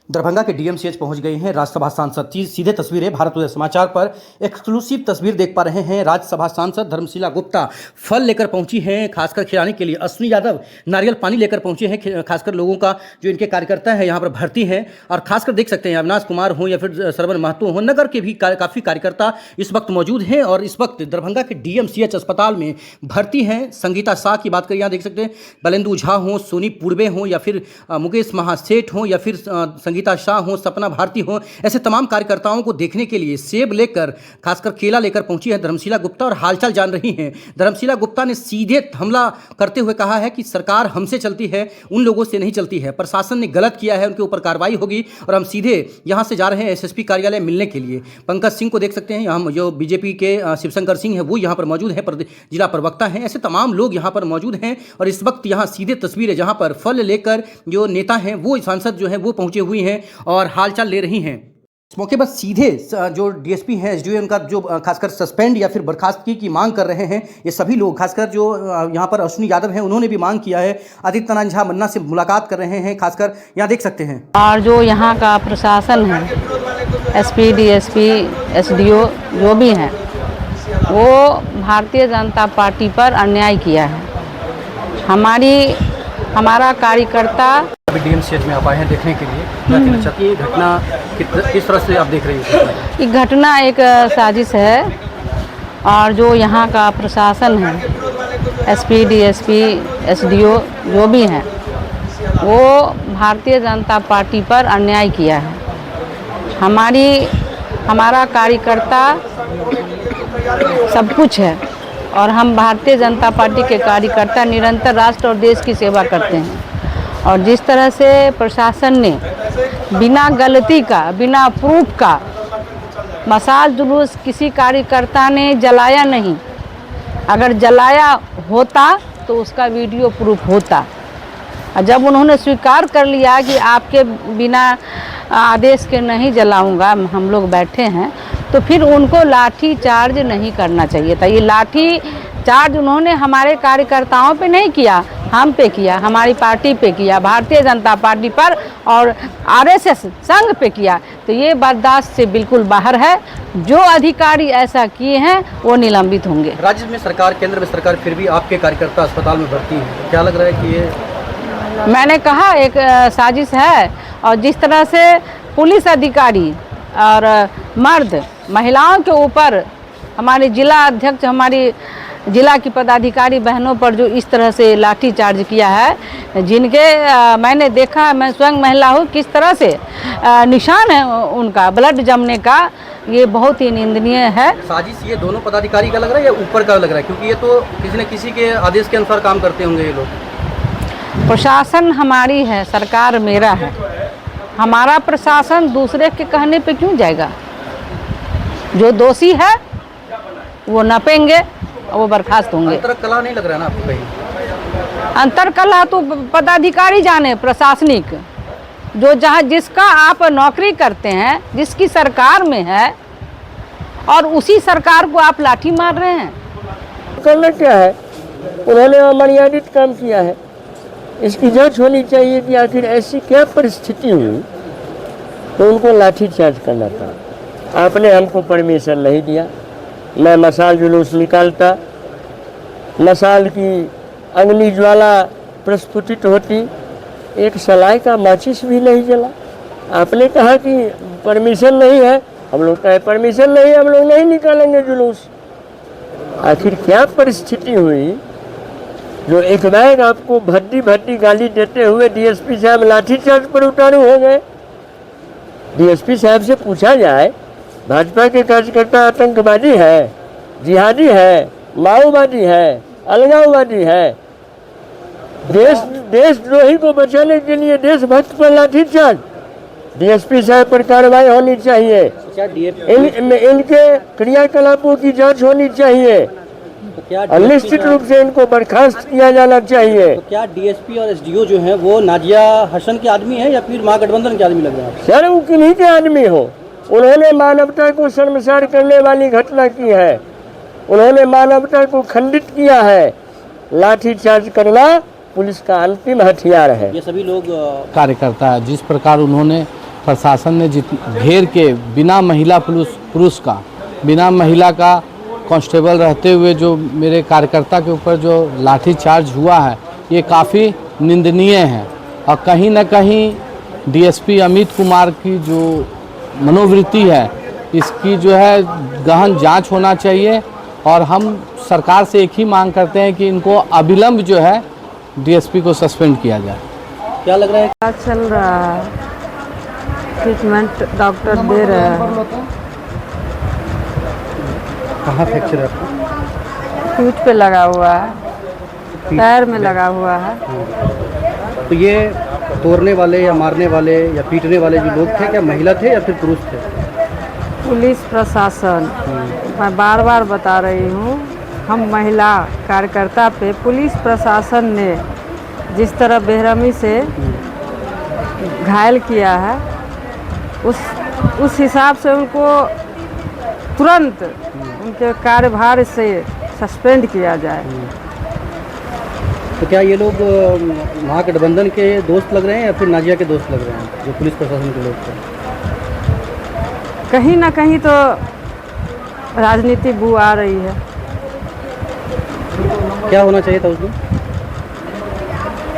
दरभंगा के डीएमसीएच पहुंच गए हैं राज्यसभा सांसद। सीधे तस्वीरें भारत उदय समाचार पर एक्सक्लूसिव तस्वीर देख पा रहे हैं। राज्यसभा सांसद धर्मशिला गुप्ता फल लेकर पहुंची हैं, खासकर खिलाने के लिए। अश्विनी यादव नारियल पानी लेकर पहुंचे हैं, खासकर लोगों का जो इनके कार्यकर्ता हैं यहाँ पर भर्ती हैं। और खासकर देख सकते हैं अविनाश कुमार हों या फिर श्रवण महतो हों, नगर के भी काफ़ी कार्यकर्ता इस वक्त मौजूद हैं और इस वक्त दरभंगा के डीएमसीएच अस्पताल में भर्ती हैं। संगीता शाह की बात करें, यहाँ देख सकते हैं बलेंदु झा हों, सोनी पूर्वे हों या फिर मुकेश महासेठ हों या फिर संगीता शाह हो, सपना भारती हो, ऐसे तमाम कार्यकर्ताओं को देखने के लिए सेब लेकर, खासकर केला लेकर पहुंची है धर्मशिला गुप्ता और हालचाल जान रही हैं। धर्मशिला गुप्ता ने सीधे हमला करते हुए कहा है कि सरकार हमसे चलती है, उन लोगों से नहीं चलती है। प्रशासन ने गलत किया है, उनके ऊपर कार्रवाई होगी और हम सीधे यहां से जा रहे हैं एसएसपी कार्यालय मिलने के लिए। पंकज सिंह को देख सकते हैं, यहाँ जो बीजेपी के शिवशंकर सिंह है वो यहाँ पर मौजूद है, जिला प्रवक्ता हैं। ऐसे तमाम लोग यहाँ पर मौजूद हैं और इस वक्त यहाँ सीधे तस्वीरें जहाँ पर फल लेकर जो नेता हैं वो सांसद जो है वो पहुंचे हुए हैं और हालचाल ले रही हैं। इस मौके पर सीधे जो डीएसपी हैं, एसडीओ उनका जो खासकर सस्पेंड या फिर बर्खास्तगी की मांग कर रहे हैं। ये सभी लोग, खासकर जो यहाँ पर अश्विनी यादव हैं, उन्होंने भी मांग किया है। आदित्य नारायण झा मन्ना से मुलाकात कर रहे हैं, खासकर यहाँ देख सकते हैं। और जो यहाँ का प्रशासन है, एसपी, डीएसपी, एसडीओ जो भी हैं, वो भारतीय जनता पार्टी पर अन्याय किया है। हमारा कार्यकर्ता अभी डीएमसीएच में आप आए हैं देखने के लिए, ये घटना किस तरह से आप देख रही हैं? ये घटना एक साजिश है और जो यहाँ का प्रशासन है, एसपी, डीएसपी, एसडीओ जो भी हैं, वो भारतीय जनता पार्टी पर अन्याय किया है। हमारा कार्यकर्ता सब कुछ है और हम भारतीय जनता पार्टी के कार्यकर्ता निरंतर राष्ट्र और देश की सेवा करते हैं। और जिस तरह से प्रशासन ने बिना गलती का, बिना प्रूफ का मशाल जुलूस किसी कार्यकर्ता ने जलाया नहीं। अगर जलाया होता तो उसका वीडियो प्रूफ होता। और जब उन्होंने स्वीकार कर लिया कि आपके बिना आदेश के नहीं जलाऊंगा, हम लोग बैठे हैं, तो फिर उनको लाठी चार्ज नहीं करना चाहिए था। ये लाठी चार्ज उन्होंने हमारे कार्यकर्ताओं पे नहीं किया, हम पे किया, हमारी पार्टी पे किया, भारतीय जनता पार्टी पर और आरएसएस संघ पे किया। तो ये बर्दाश्त से बिल्कुल बाहर है। जो अधिकारी ऐसा किए हैं वो निलंबित होंगे। राज्य में सरकार, केंद्र में सरकार, फिर भी आपके कार्यकर्ता अस्पताल में भर्ती हैं, क्या लग रहा है कि ये? मैंने कहा एक साजिश है। और जिस तरह से पुलिस अधिकारी और मर्द महिलाओं के ऊपर हमारे जिला अध्यक्ष, हमारी जिला की पदाधिकारी बहनों पर जो इस तरह से लाठी चार्ज किया है, जिनके मैंने देखा, मैं स्वयं महिला हूँ, किस तरह से निशान है उनका ब्लड जमने का, ये बहुत ही निंदनीय है। साजिश ये दोनों पदाधिकारी का लग रहा है या ऊपर का लग रहा है? क्योंकि ये तो किसी न किसी के आदेश के अनुसार काम करते होंगे ये लोग। प्रशासन हमारी है, सरकार मेरा है। हमारा प्रशासन दूसरे के कहने पे क्यों जाएगा? जो दोषी है वो नपेंगे और वो बर्खास्त होंगे। अंतरकला नहीं लग रहा है ना आपको कहीं? अंतरकला तो पदाधिकारी जाने, प्रशासनिक जो जहाँ जिसका आप नौकरी करते हैं, जिसकी सरकार में है, और उसी सरकार को आप लाठी मार रहे हैं। करना क्या है? उन्होंने अमर्यादित काम किया है। इसकी जांच होनी चाहिए कि आखिर ऐसी क्या परिस्थिति हुई तो उनको लाठी चार्ज करना था। आपने हमको परमिशन नहीं दिया। मैं मशाल जुलूस निकालता, मशाल की अग्नि ज्वाला प्रस्फुटित होती, एक सलाई का माचिस भी नहीं जला। आपने कहा कि परमिशन नहीं है, हम लोग कहे परमिशन नहीं, हम लोग नहीं निकालेंगे जुलूस। आखिर क्या परिस्थिति हुई जो एक बैग आपको भद्दी गाली देते हुए डीएसपी साहब लाठीचार्ज पर उतारू हो गए? डीएसपी साहब से पूछा जाए, भाजपा के कार्यकर्ता आतंकवादी है, जिहादी है, माओवादी है, अलगाववादी है, देशद्रोही को बचाने के लिए देशभक्त पर लाठीचार्ज? डीएसपी साहब पर कार्रवाई होनी चाहिए। इनके क्रियाकलापों की जांच होनी चाहिए। और निश्चित रूप से इनको बर्खास्त किया जाना चाहिए। तो क्या डीएसपी और एसडीओ जो है वो नाजिया हसन के आदमी है या फिर महागठबंधन के आदमी लग रहे हैं? सर, वो किन्हीं के आदमी हो। उन्होंने मानवता को शर्मसार करने वाली घटना की है। उन्होंने मानवता को खंडित किया है। लाठीचार्ज करना पुलिस का अंतिम हथियार है। ये सभी लोग कार्यकर्ता है। जिस प्रकार उन्होंने प्रशासन ने घेर के बिना महिला पुरुष का, बिना महिला का कांस्टेबल रहते हुए जो मेरे कार्यकर्ता के ऊपर जो लाठीचार्ज हुआ है, ये काफ़ी निंदनीय है। और कहीं न कहीं डीएसपी अमित कुमार की जो मनोवृत्ति है, इसकी जो है गहन जांच होना चाहिए। और हम सरकार से एक ही मांग करते हैं कि इनको अविलंब जो है डीएसपी को सस्पेंड किया जाए। क्या लग रहा है? क्या चल रहा है, ट्रीटमेंट डॉक्टर दे रहे हैं। कहाँ फ्रैक्चर है आपको? पीठ पे लगा हुआ है, पैर में लगा हुआ है। तो ये तोड़ने वाले या मारने वाले या पीटने वाले जो लोग थे, क्या महिला थे या फिर पुरुष थे? पुलिस प्रशासन, मैं बार बार बता रही हूँ, हम महिला कार्यकर्ता पे पुलिस प्रशासन ने जिस तरह बेरहमी से घायल किया है, उस हिसाब से उनको तुरंत उनके कार्यभार से सस्पेंड किया जाए। तो क्या ये लोग महागठबंधन के दोस्त लग रहे हैं या फिर नाजिया के दोस्त लग रहे हैं, जो पुलिस प्रशासन के लोग थे? कहीं ना कहीं तो राजनीति बू आ रही है। क्या होना चाहिए था उस दिन?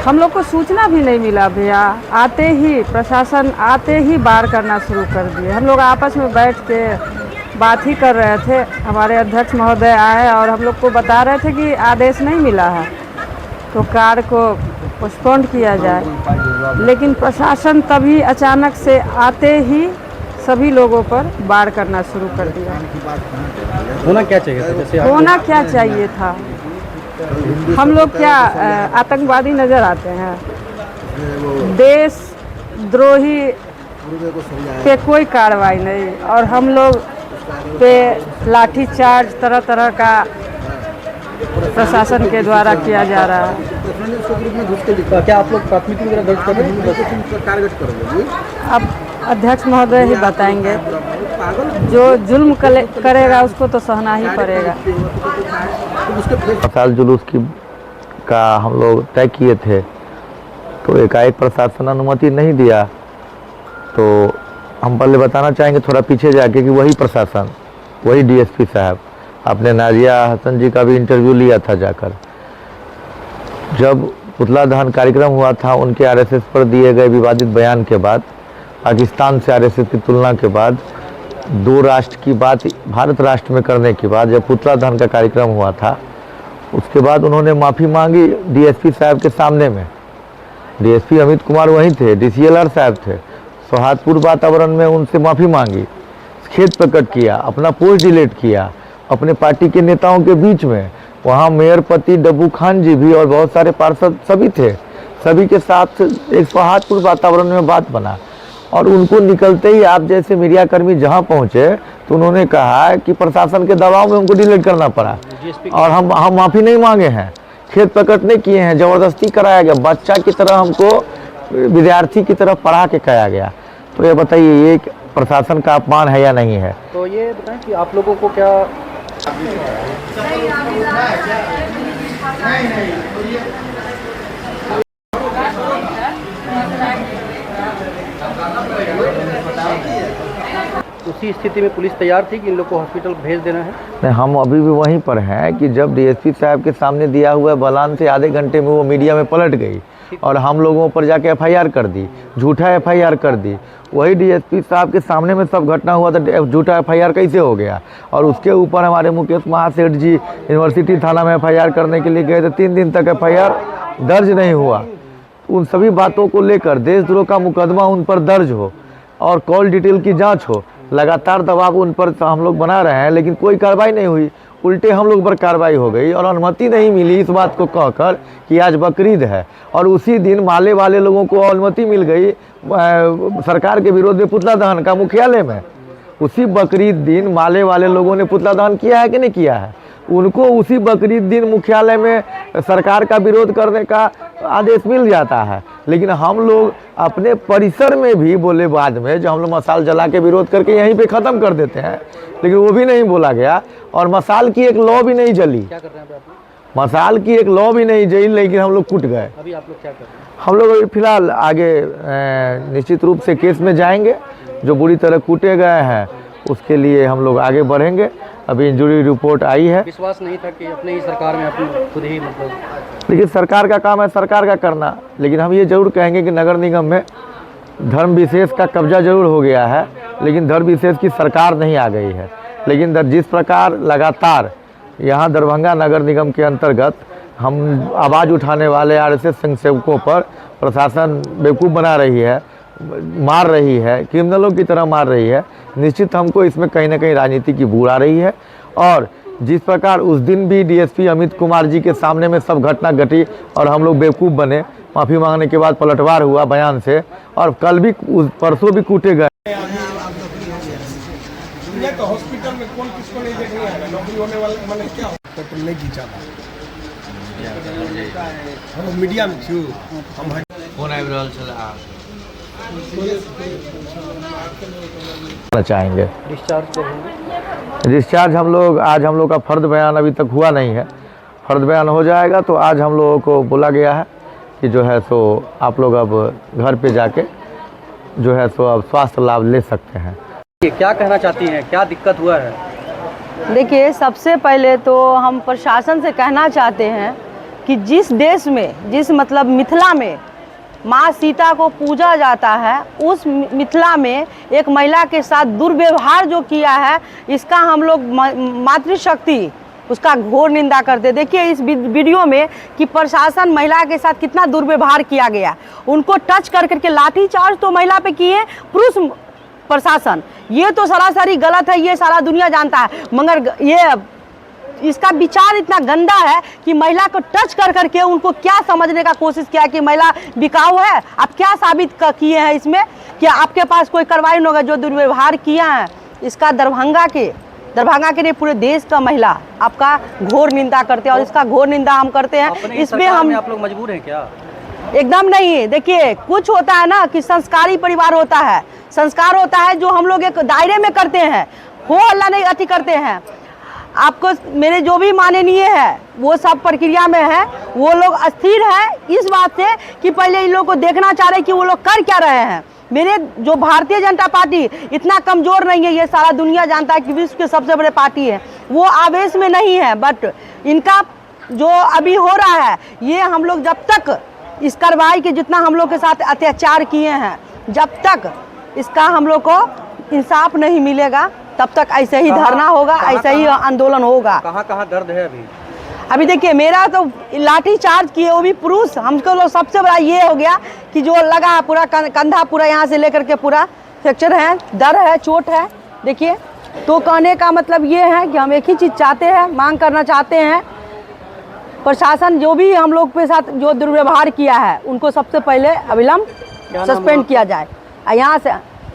हम लोग को सूचना भी नहीं मिला भैया, आते ही प्रशासन आते ही बार करना शुरू कर दिए। हम लोग आपस में बैठ के बात ही कर रहे थे, हमारे अध्यक्ष महोदय आए और हम लोग को बता रहे थे कि आदेश नहीं मिला है तो कार्य को पोस्टपोन किया जाए, लेकिन प्रशासन तभी अचानक से आते ही सभी लोगों पर बार करना शुरू कर दिया। होना क्या चाहिए था? जैसे होना क्या चाहिए था? हम लोग क्या आतंकवादी नजर आते हैं? देश द्रोही पे कोई कार्रवाई नहीं, और हम लोग पे लाठीचार्ज तरह तरह का प्रशासन के द्वारा किया जा रहा है। क्या आप लोग प्राथमिकी वगैरह दर्ज कर रहे हैं? अब अध्यक्ष महोदय ही बताएंगे, जो जुल्म करेगा उसको तो सहना ही पड़ेगा। मसाल जुलूस का हम लोग तय किए थे, तो एकाएक प्रशासन अनुमति नहीं दिया। तो हम पहले बताना चाहेंगे थोड़ा पीछे जाके कि वही प्रशासन, वही डीएसपी साहब, आपने नाजिया हसन जी का भी इंटरव्यू लिया था जाकर। जब पुतला दहन कार्यक्रम हुआ था, उनके आरएसएस पर दिए गए विवादित बयान के बाद, पाकिस्तान से आरएसएस की तुलना के बाद, दो राष्ट्र की बात भारत राष्ट्र में करने के बाद जब पुतला दहन का कार्यक्रम हुआ था, उसके बाद उन्होंने माफ़ी मांगी डीएसपी साहब के सामने में। डीएसपी अमित कुमार वहीं थे, डीसीएलआर साहब थे, सौहार्दपूर्ण वातावरण में उनसे माफ़ी मांगी, खेद प्रकट किया, अपना पोस्ट डिलीट किया अपने पार्टी के नेताओं के बीच में। वहाँ मेयर पति डब्बू खान जी भी और बहुत सारे पार्षद सभी थे, सभी के साथ एक सौहार्दपूर्ण वातावरण में बात बना। और उनको निकलते ही आप जैसे मीडिया कर्मी जहाँ पहुँचे तो उन्होंने कहा कि प्रशासन के दबाव में उनको डिलीट करना पड़ा, और हम माफ़ी नहीं मांगे हैं, खेद प्रकट नहीं किए हैं, ज़बरदस्ती कराया गया, बच्चा की तरह हमको विद्यार्थी की तरह पढ़ा के कराया गया। तो ये बताइए, ये प्रशासन का अपमान है या नहीं है? तो ये बताएं कि आप लोगों को क्या उसी स्थिति में पुलिस तैयार थी कि इन लोग को हॉस्पिटल भेज देना है? नहीं, हम अभी भी वहीं पर हैं कि जब डीएसपी साहब के सामने दिया हुआ बयान से आधे घंटे में वो मीडिया में पलट गई और हम लोगों पर जाके एफआईआर कर दी, झूठा एफआईआर कर दी। वही डीएसपी साहब के सामने में सब घटना हुआ तो झूठा एफआईआर कैसे हो गया? और उसके ऊपर हमारे मुकेश महासेठ जी यूनिवर्सिटी थाना में एफआईआर करने के लिए गए थे, 3 दिन तक एफआईआर दर्ज नहीं हुआ। उन सभी बातों को लेकर देशद्रोह का मुकदमा उन पर दर्ज हो और कॉल डिटेल की जाँच हो, लगातार दबाव उन पर हम लोग बना रहे हैं, लेकिन कोई कार्रवाई नहीं हुई। उल्टे हम लोग पर कार्रवाई हो गई और अनुमति नहीं मिली इस बात को कहकर कि आज बकरीद है, और उसी दिन माले वाले लोगों को अनुमति मिल गई सरकार के विरोध में पुतला दहन का मुख्यालय में। उसी बकरीद दिन माले वाले लोगों ने पुतला दहन किया है कि नहीं किया है? उनको उसी बकरीद दिन मुख्यालय में सरकार का विरोध करने का आदेश मिल जाता है, लेकिन हम लोग अपने परिसर में भी बोले बाद में, जो हम लोग मसाल जला के विरोध करके यहीं पे ख़त्म कर देते हैं, लेकिन वो भी नहीं बोला गया और मसाल की एक लॉ भी नहीं जली। क्या कर रहे हैं आप? मसाल की एक लॉ भी नहीं जेल, लेकिन हम लोग कूट गए। अभी आप लोग क्या कर रहे हैं? हम लोग अभी फिलहाल आगे निश्चित रूप से केस में जाएंगे। जो बुरी तरह कूटे गए हैं उसके लिए हम लोग आगे बढ़ेंगे। अभी इंजरी रिपोर्ट आई है। विश्वास नहीं था कि अपने ही सरकार में अपने खुद ही मतलब, लेकिन सरकार का काम है सरकार का करना। लेकिन हम ये जरूर कहेंगे कि नगर निगम में धर्म विशेष का कब्जा जरूर हो गया है, लेकिन धर्म विशेष की सरकार नहीं आ गई है। लेकिन जिस प्रकार लगातार यहाँ दरभंगा नगर निगम के अंतर्गत हम आवाज़ उठाने वाले आरएसएस स्वयंसेवकों पर प्रशासन बेवकूफ़ बना रही है, मार रही है, क्रिमिनलों की तरह मार रही है, निश्चित हमको इसमें कहीं ना कहीं राजनीति की बू आ रही है। और जिस प्रकार उस दिन भी डीएसपी अमित कुमार जी के सामने में सब घटना घटी और हम लोग बेवकूफ़ बने, माफ़ी मांगने के बाद पलटवार हुआ बयान से, और कल भी परसों भी कूटे गए। तो हॉस्पिटल में कौन किसको नहीं देखने आएगा? नौकरी होने वाले मैंने क्या पेट्रोल नहीं खींचा था। हम मीडिया में छू हम चाहेंगे डिस्चार्ज डिस्चार्ज आज हम लोग का फर्द बयान अभी तक हुआ नहीं है। फर्द बयान हो जाएगा तो आज हम लोगों को बोला गया है कि जो है सो आप लोग अब घर पे जाके जो है सो अब स्वास्थ्य लाभ ले सकते हैं। क्या कहना चाहती हैं, क्या दिक्कत हुआ है? देखिए, सबसे पहले तो हम प्रशासन से कहना चाहते हैं कि जिस देश में, जिस मतलब मिथिला में माँ सीता को पूजा जाता है, उस मिथिला में एक महिला के साथ दुर्व्यवहार जो किया है, इसका हम लोग मातृशक्ति उसका घोर निंदा करते। देखिए इस वीडियो में कि प्रशासन महिला के साथ कितना दुर्व्यवहार किया गया। उनको टच कर करके लाठीचार्ज तो महिला पे किए पुरुष प्रशासन, ये तो सरासरी गलत है, ये सारा दुनिया जानता है। मगर ये इसका विचार इतना गंदा है कि महिला को टच कर करके उनको क्या समझने का कोशिश किया कि महिला बिकाऊ है। आप क्या साबित किए हैं इसमें कि आपके पास कोई कार्रवाई नहीं होगा? जो दुर्व्यवहार किया है इसका दरभंगा के नहीं पूरे देश का महिला आपका घोर निंदा करते हैं और इसका घोर निंदा हम करते हैं। इसमें हम आप लोग मजबूर हैं क्या? एकदम नहीं। देखिए कुछ होता है ना कि संस्कारी परिवार होता है, संस्कार होता है जो हम लोग एक दायरे में करते हैं, हो अल्लाह नहीं अति करते हैं। आपको मेरे जो भी माननीय है वो सब प्रक्रिया में है, वो लोग अस्थिर है इस बात से कि पहले इन लोग को देखना चाह रहे हैं कि वो लोग कर क्या रहे हैं। मेरे जो भारतीय जनता पार्टी इतना कमज़ोर नहीं है, ये सारा दुनिया जानता है कि विश्व के सबसे बड़े पार्टी है, वो आवेश में नहीं है। बट इनका जो अभी हो रहा है ये हम लोग जब तक इस कार्रवाई के जितना हम लोग के साथ अत्याचार किए हैं, जब तक इसका हम लोग को इंसाफ नहीं मिलेगा तब तक ऐसे ही धरना होगा, ऐसे ही आंदोलन होगा। कहाँ कहाँ दर्द है अभी? अभी देखिए मेरा तो लाठी चार्ज किए वो भी पुरुष, हमको लोग सबसे बड़ा ये हो गया कि जो लगा पूरा कंधा पूरा यहाँ से लेकर के पूरा फ्रैक्चर है, दर्द है, चोट है। देखिए तो कहने का मतलब ये है कि हम एक ही चीज़ चाहते हैं, मांग करना चाहते हैं, प्रशासन जो भी हम लोग के साथ जो दुर्व्यवहार किया है उनको सबसे पहले अविलंब सस्पेंड किया जाए। यहाँ से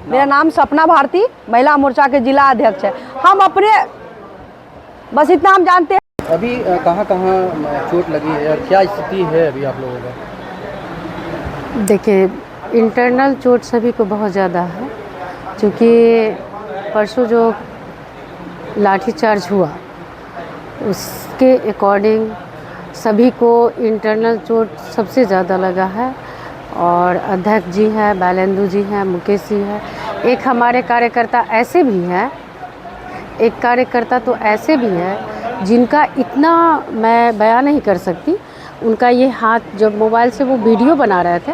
मेरा नाम सपना भारती, महिला मोर्चा के जिला अध्यक्ष है। हम अपने बस इतना हम जानते हैं। अभी कहाँ कहाँ चोट लगी है और क्या स्थिति है अभी आप लोगों का? देखिए इंटरनल चोट सभी को बहुत ज़्यादा है, क्योंकि परसों जो लाठीचार्ज हुआ उसके अकॉर्डिंग सभी को इंटरनल चोट सबसे ज़्यादा लगा है। और अध्यक्ष जी हैं, बैलेंदु जी हैं, मुकेश जी हैं, एक हमारे कार्यकर्ता ऐसे भी हैं, एक कार्यकर्ता तो ऐसे भी हैं जिनका इतना मैं बयान नहीं कर सकती। उनका ये हाथ जब मोबाइल से वो वीडियो बना रहे थे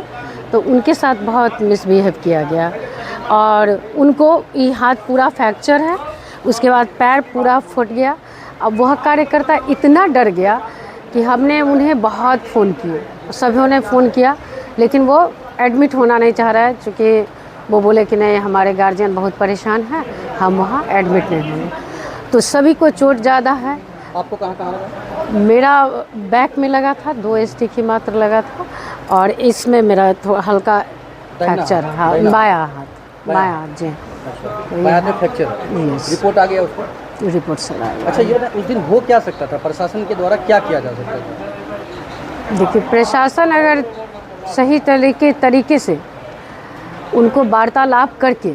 तो उनके साथ बहुत मिसबिहेव किया गया और उनको ये हाथ पूरा फ्रैक्चर है, उसके बाद पैर पूरा फूट गया। अब वह कार्यकर्ता इतना डर गया कि हमने उन्हें बहुत फ़ोन किए, सभी ने फ़ोन किया, लेकिन वो एडमिट होना नहीं चाह रहा है, क्योंकि वो बोले कि नहीं हमारे गार्जियन बहुत परेशान हैं, हम वहाँ एडमिट नहीं होंगे। तो सभी को चोट ज़्यादा है। आपको कहाँ कहाँ लगा? मेरा बैक में लगा था, 2 ST की मात्र लगा था, और इसमें मेरा थोड़ा हल्का फ्रैक्चर है। हाँ, बाया हाथ जी। बाया हाथ में फ्रैक्चर, रिपोर्ट आ गया उसको? रिपोर्ट से आया। अच्छा ये उस दिन हो क्या सकता था, प्रशासन के द्वारा क्या किया जा सकता था? देखिए प्रशासन अगर सही तरीके से उनको वार्तालाप करके,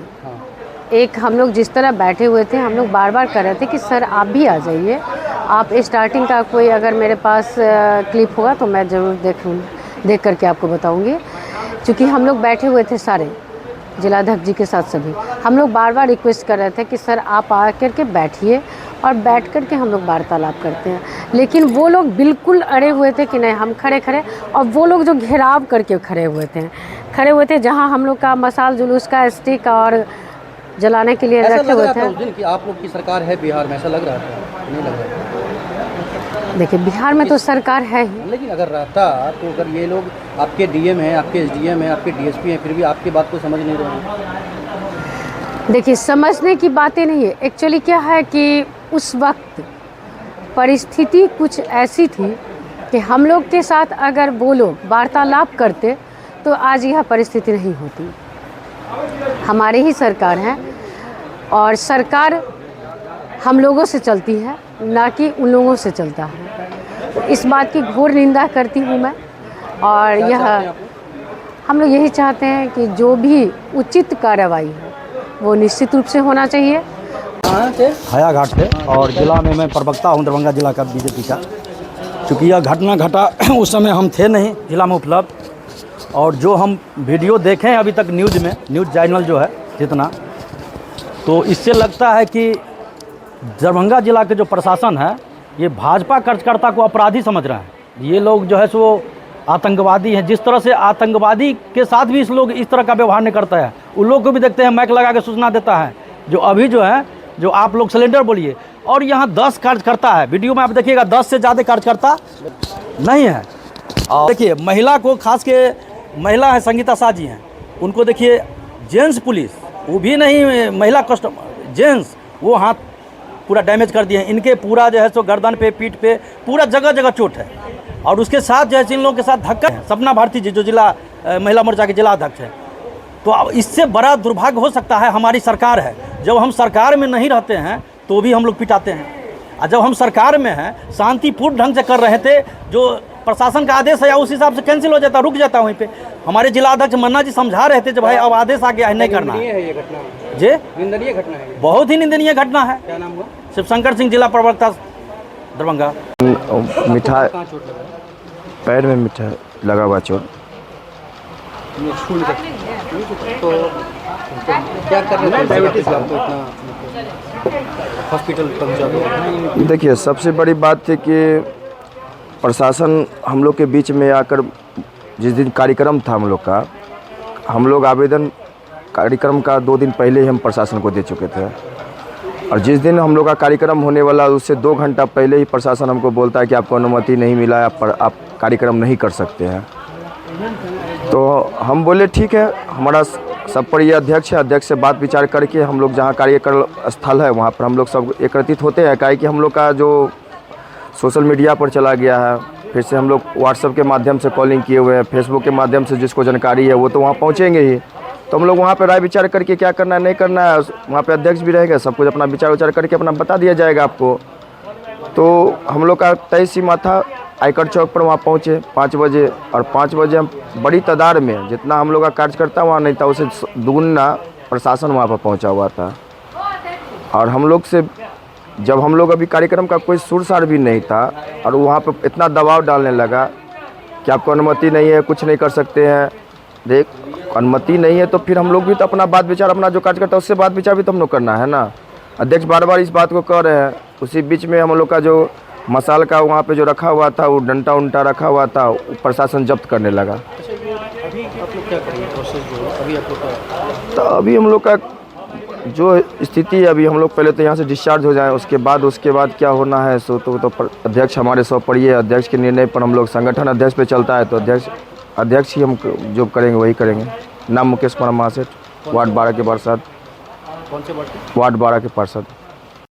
एक हम लोग जिस तरह बैठे हुए थे, हम लोग बार बार कर रहे थे कि सर आप भी आ जाइए, आप स्टार्टिंग का कोई अगर मेरे पास क्लिप होगा तो मैं ज़रूर देख करके आपको बताऊंगी। क्योंकि हम लोग बैठे हुए थे सारे जिलाध्यक्ष जी के साथ सभी, हम लोग बार बार रिक्वेस्ट कर रहे थे कि सर आप आकर के बैठिए और बैठ कर के हम लोग वार्तालाप करते हैं, लेकिन वो लोग बिल्कुल अड़े हुए थे कि नहीं हम खड़े और वो लोग जो घेराव करके खड़े हुए थे जहां हम लोग का मसाल जुलूस का स्टिक और जलाने के लिए रखे हुए थे। उस दिन कि आप लोग की सरकार है बिहार में, ऐसा लग रहा था? नहीं लग रहा था? देखिए बिहार में तो सरकार है ही, लेकिन अगर रहता तो अगर ये लोग आपके डीएम हैं, आपके एसडीएम हैं, आपके डीएसपी हैं, फिर भी आपकी बात को समझ नहीं रहे हैं। देखिए समझने की बातें नहीं है। एक्चुअली क्या है कि उस वक्त परिस्थिति कुछ ऐसी थी कि हम लोग के साथ अगर वो लोग वार्तालाप करते तो आज यह परिस्थिति नहीं होती। हमारे ही सरकार हैं और सरकार हम लोगों से चलती है, ना कि उन लोगों से चलता है। तो इस बात की घोर निंदा करती हूँ मैं। और यह हम लोग यही चाहते हैं कि जो भी उचित कार्रवाई है वो निश्चित रूप से होना चाहिए। हायाघाट से, और जिला में मैं प्रवक्ता हूँ दरभंगा जिला का बीजेपी का। चूँकि यह घटना घटा उस समय हम थे नहीं जिला में उपलब्ध, और जो हम वीडियो देखें अभी तक न्यूज़ चैनल जो है जितना, तो इससे लगता है कि दरभंगा जिला के जो प्रशासन है ये भाजपा कार्यकर्ता को अपराधी समझ रहे हैं। ये लोग जो है सो आतंकवादी हैं। जिस तरह से आतंकवादी के साथ भी इस लोग इस तरह का व्यवहार नहीं करता है। उन लोग को भी देखते हैं माइक लगा के सूचना देता है, जो अभी जो है जो आप लोग सिलेंडर बोलिए, और यहाँ 10 कार्यकर्ता है। वीडियो में आप देखिएगा 10 से ज़्यादा कार्यकर्ता नहीं है। और देखिए महिला को, खास के महिला है संगीता शाह जी हैं, उनको देखिए। जेंट्स पुलिस वो भी नहीं, महिला कस्टमर जेंट्स वो हाथ पूरा डैमेज कर दिए हैं। इनके पूरा जो है सो गर्दन पे, पीठ पे पूरा जगह जगह चोट है। और उसके साथ जो है इन लोगों के साथ धक्का है। सपना भारती जी जो जिला महिला मोर्चा के जिला अध्यक्ष हैं। तो अब इससे बड़ा दुर्भाग्य हो सकता है हमारी सरकार है। जब हम सरकार में नहीं रहते हैं तो भी हम लोग पिटाते हैं, और जब हम सरकार में हैं शांतिपूर्ण ढंग से कर रहे थे, जो प्रशासन का आदेश है उस हिसाब से कैंसिल हो जाता, रुक जाता वहीं पे। हमारे जिला अध्यक्ष मन्ना जी समझा रहे थे जब भाई अब आदेश आ गया है, नहीं करना है। ये घटना जी निंदनीय घटना है, बहुत ही निंदनीय घटना है। क्या नाम हुआ? शिवशंकर सिंह जिला प्रवक्ता दरभंगा। मिठा कहाँ चोट लगा? पैर में मिठा लगा हुआ चोट। तो क्या कर रहे थे डायबिटीज आपको इतना हॉस्पिटल पहुंचा? देखिए सबसे बड़ी बात थी कि प्रशासन हम लोग के बीच में आकर, जिस दिन कार्यक्रम था हम लोग आवेदन कार्यक्रम का 2 दिन पहले ही हम प्रशासन को दे चुके थे। और जिस दिन हम लोग का कार्यक्रम होने वाला उससे 2 घंटा पहले ही प्रशासन हमको बोलता है कि आपको अनुमति नहीं मिला है, आप कार्यक्रम नहीं कर सकते हैं। तो हम बोले ठीक है, हमारा सब पर ये अध्यक्ष है, अध्यक्ष से बात विचार करके हम लोग जहाँ कार्यक्रम स्थल है वहाँ पर हम लोग सब एकत्रित होते हैं। काहे कि हम लोग का जो सोशल मीडिया पर चला गया है, फिर से हम लोग व्हाट्सएप के माध्यम से कॉलिंग किए हुए हैं, फेसबुक के माध्यम से जिसको जानकारी है वो तो वहाँ पहुँचेंगे ही। तो हम लोग वहाँ पर राय विचार करके क्या करना है नहीं करना है, वहाँ पे अध्यक्ष भी रहेगा, सब कुछ अपना विचार विचार करके अपना बता दिया जाएगा आपको। तो हम लोग का तय सीमा था, आयकर चौक पर वहाँ पहुँचे 5 बजे, और 5 बजे हम बड़ी तादाद में, जितना हम लोग का कार्यकर्ता वहाँ नहीं था उससे दुगुना प्रशासन वहाँ पर पहुँचा हुआ था। और हम लोग से जब हम लोग अभी कार्यक्रम का कोई सुर सार भी नहीं था, और वहाँ पर इतना दबाव डालने लगा कि आपको अनुमति नहीं है, कुछ नहीं कर सकते हैं। देख अनुमति नहीं है तो फिर हम लोग भी तो अपना बात विचार, अपना जो कार्यकर्ता उससे बात विचार भी तो हम लोग करना है ना। अध्यक्ष बार बार इस बात को कह रहे हैं। उसी बीच में हम लोग का जो मसाल का वहाँ पे जो रखा हुआ था, वो डंटा उंटा रखा हुआ था, प्रशासन जब्त करने लगा। अभी आप लोग क्या करेंगे प्रोसेस जो अभी आप लोग का? तो अभी हम लोग का जो स्थिति है, अभी हम लोग पहले तो यहाँ से डिस्चार्ज हो जाएं, उसके बाद क्या होना है सो तो अध्यक्ष हमारे सौ पड़िए, अध्यक्ष के निर्णय पर हम लोग, संगठन अध्यक्ष पे चलता है, तो अध्यक्ष ही हम जो करेंगे वही करेंगे। नाम मुकेश कुमार महासेठ, वार्ड 12 के पार्षद। कौन से वार्ड के? वार्ड 12 के पार्षद।